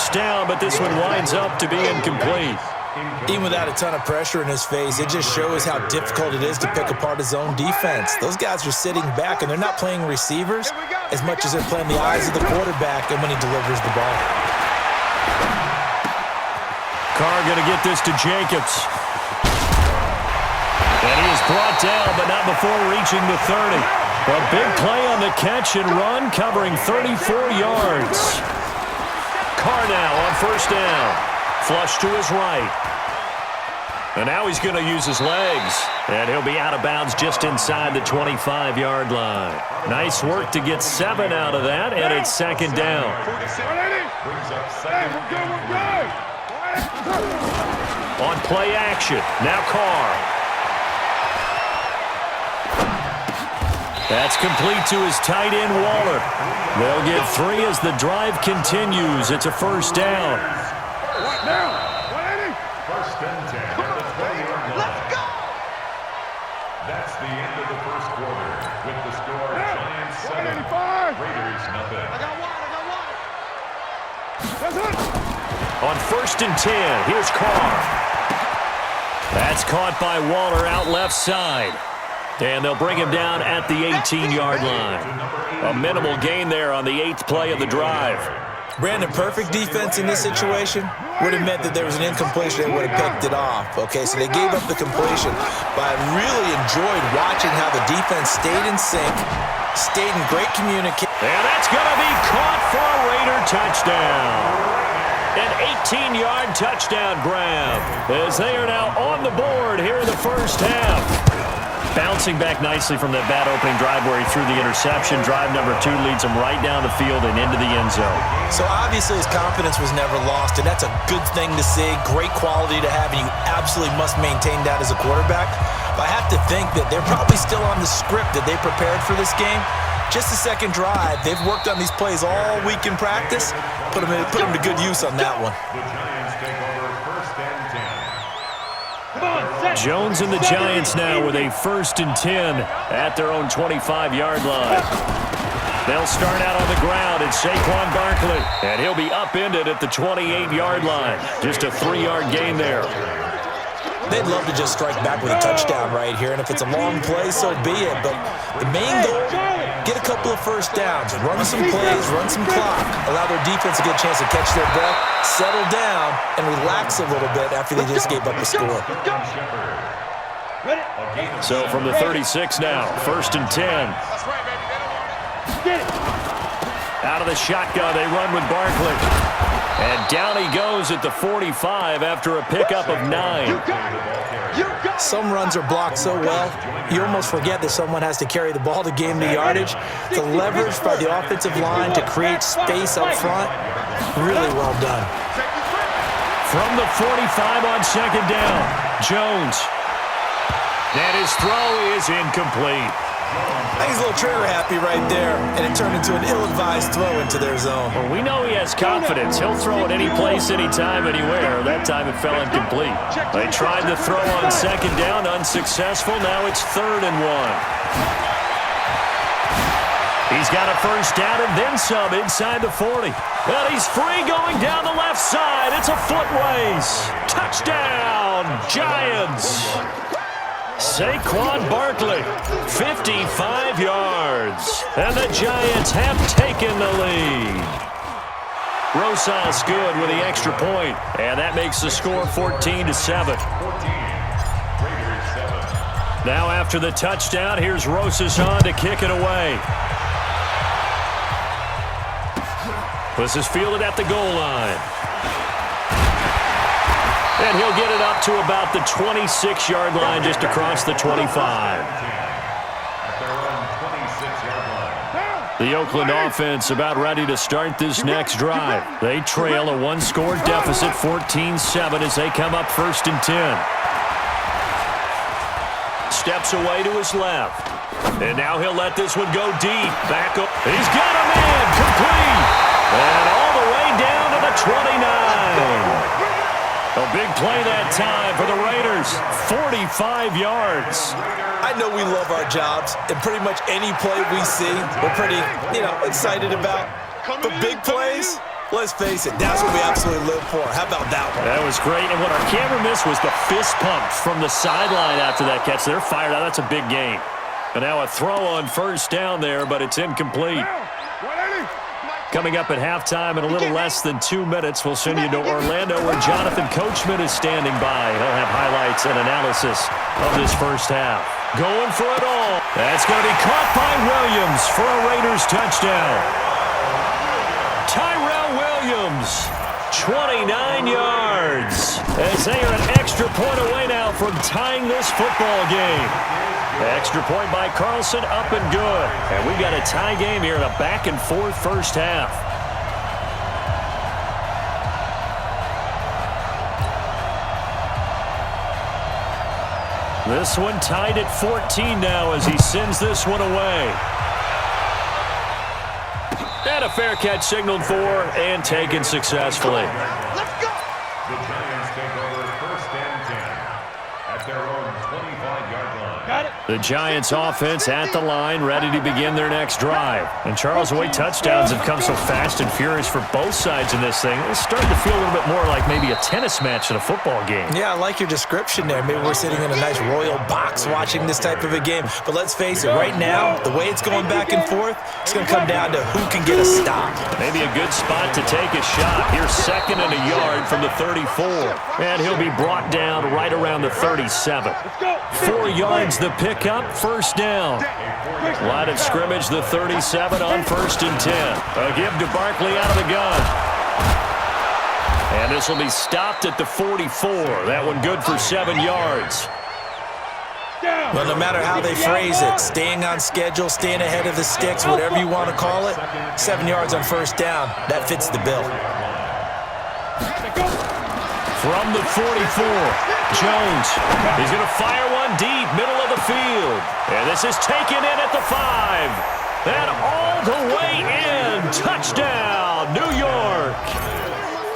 first down, but this one winds up to be incomplete. Even without a ton of pressure in his face, it just shows how difficult it is to pick apart his own defense. Those guys are sitting back, and they're not playing receivers as much as they're playing the eyes of the quarterback and when he delivers the ball. Carr going to get this to Jacobs. And he is brought down, but not before reaching the 30. A big play on the catch and run, covering 34 yards. Carr now on first down. Flush to his right. And now he's going to use his legs. And he'll be out of bounds just inside the 25-yard line. Nice work to get 7 out of that, and it's second down. On play action, now Carr. That's complete to his tight end, Waller. They'll get 3 as the drive continues. It's a first down. First and 10 at the 20-yard line. Let's go! That's the end of the first quarter. With the score, Giants 7, Raiders nothing. I got one. On first and 10, here's Carr. That's caught by Waller out left side. And they'll bring him down at the 18-yard line. A minimal gain there on the 8th play of the drive. Brandon, perfect defense in this situation would have meant that there was an incompletion. They would have picked it off. Okay, so they gave up the completion. But I really enjoyed watching how the defense stayed in sync, stayed in great communication. And that's going to be caught for a Raider touchdown. An 18-yard touchdown grab as they are now on the board here in the first half. Bouncing back nicely from that bad opening drive where he threw the interception. Drive number 2 leads him right down the field and into the end zone. So obviously his confidence was never lost, and that's a good thing to see. Great quality to have, and you absolutely must maintain that as a quarterback. But I have to think that they're probably still on the script that they prepared for this game. Just the second drive. They've worked on these plays all week in practice. Put them to good use on that one. The Giants take over first and 10. Jones and the Giants now with a first and 10 at their own 25-yard line. They'll start out on the ground. It's Saquon Barkley, and he'll be upended at the 28-yard line. Just a 3-yard gain there. They'd love to just strike back with a touchdown right here, and if it's a long play, so be it. But the main goal, get a couple of first downs, run some plays, run some clock, allow their defense to get a chance to catch their breath, settle down, and relax a little bit after they just gave up the score. So from the 36 now, first and 10. Out of the shotgun, they run with Barkley. And down he goes at the 45 after a pickup of 9. Some runs are blocked so well, you almost forget that someone has to carry the ball to gain the yardage. The leverage by the offensive line to create space up front, really well done. From the 45 on second down, Jones. And his throw is incomplete. I think he's a little trigger happy right there, and it turned into an ill-advised throw into their zone. Well, we know he has confidence. He'll throw it any place, anytime, anywhere. That time it fell incomplete. They tried to throw on second down, unsuccessful. Now it's 3rd and 1. He's got a first down and then some inside the 40. Well, he's free going down the left side. It's a foot race. Touchdown, Giants. Saquon Barkley, 55 yards. And the Giants have taken the lead. Rosas good with the extra point, and that makes the score 14-7. Now after the touchdown, here's Rosas on to kick it away. This is fielded at the goal line. And he'll get it up to about the 26-yard line, just across the 25. The Oakland offense about ready to start this next drive. They trail a one-score deficit, 14-7, as they come up first and 10. Steps away to his left. And now he'll let this one go deep. Back up. He's got a man complete. And all the way down to the 29. A big play that time for the Raiders. 45 yards. I know we love our jobs, and pretty much any play we see, we're pretty, excited about. But big plays, Let's face it, that's what we absolutely live for. How about that one? That was great, and what our camera missed was the fist pump from the sideline after that catch. They're fired out. That's a big game. And now a throw on first down there, but it's incomplete. Coming up at halftime in a little less than 2 minutes, we'll send you to Orlando where Jonathan Coachman is standing by. He'll have highlights and analysis of this first half. Going for it all. That's going to be caught by Williams for a Raiders touchdown. Tyrell Williams, 29 yards, as they are an extra point away now from tying this football game. Extra point by Carlson, up and good. And we got a tie game here in a back-and-forth first half. This one tied at 14 now as he sends this one away. And a fair catch signaled for and taken successfully. Let's go. The Giants take over first and 10 at their own 25-yard line. Got it. The Giants offense at the line, ready to begin their next drive. And Charles, the way touchdowns have come so fast and furious for both sides in this thing, it's starting to feel a little bit more like maybe a tennis match in a football game. Yeah, I like your description there. Maybe we're sitting in a nice royal box watching this type of a game. But let's face it, right now, the way it's going back and forth, it's going to come down to who can get a stop. Maybe a good spot to take a shot. Here's 2nd and a yard from the 34. And he'll be brought down right around the 37. 4 yards the pickup, first down. Line of scrimmage, the 37 on 1st and 10. A give to Barkley out of the gun. And this will be stopped at the 44. That one good for 7 yards. Well, no matter how they phrase it, staying on schedule, staying ahead of the sticks, whatever you want to call it, 7 yards on first down, that fits the bill. From the 44, Jones. He's going to fire one deep, middle of the field. And this is taken in at the 5. And all the way in. Touchdown, New York.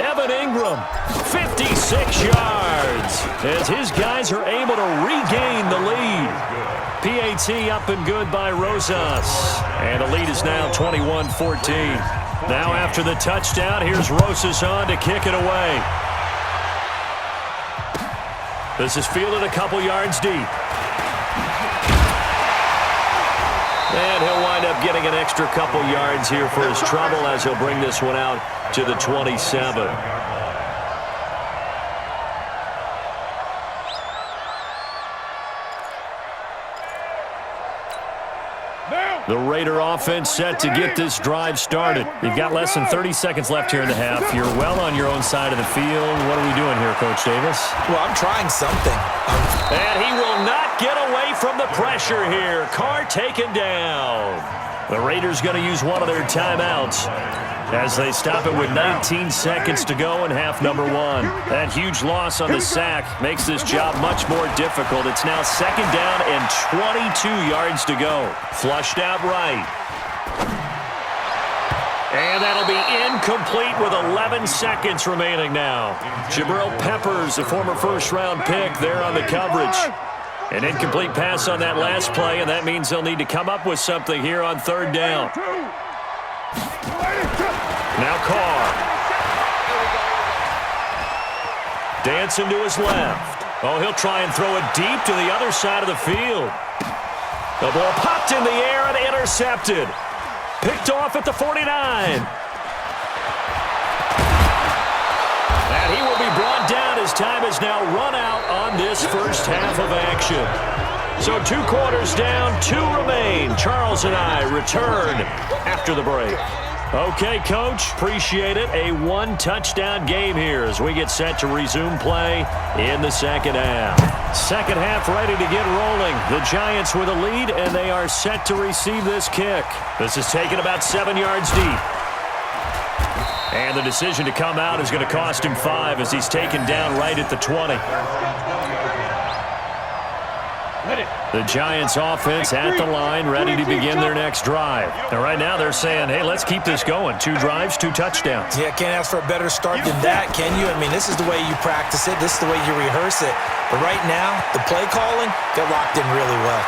Evan Ingram, 56 yards. As his guys are able to regain the lead. PAT up and good by Rosas. And the lead is now 21-14. Now after the touchdown, here's Rosas on to kick it away. This is fielded a couple yards deep. And he'll wind up getting an extra couple yards here for his trouble as he'll bring this one out to the 27. The Raider offense set to get this drive started. You've got less than 30 seconds left here in the half. You're well on your own side of the field. What are we doing here, Coach Davis? Well, I'm trying something. And he will not get away from the pressure here. Carr taken down. The Raiders going to use one of their timeouts as they stop it with 19 seconds to go in half number 1. That huge loss on the sack makes this job much more difficult. It's now 2nd down and 22 yards to go. Flushed out right. And that'll be incomplete with 11 seconds remaining now. Jabril Peppers, a former first-round pick, there on the coverage. An incomplete pass on that last play, and that means they'll need to come up with something here on 3rd down. Now Carr. Dancing to his left. Oh, he'll try and throw it deep to the other side of the field. The ball popped in the air and intercepted. Picked off at the 49. And he will be brought down as time has now run out on this first half of action. So 2 quarters down, 2 remain. Charles and I return after the break. Okay, Coach, appreciate it. A 1-touchdown game here as we get set to resume play in the second half. Second half ready to get rolling. The Giants with a lead, and they are set to receive this kick. This is taken about 7 yards deep. And the decision to come out is going to cost him 5 as he's taken down right at the 20. The Giants offense at the line, ready to begin their next drive. And right now they're saying, hey, let's keep this going. 2 drives, 2 touchdowns. Yeah, can't ask for a better start than that, can you? I mean, this is the way you practice it. This is the way you rehearse it. But right now, the play calling, they're locked in really well.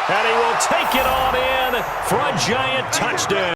And he will take it on in for a Giant touchdown.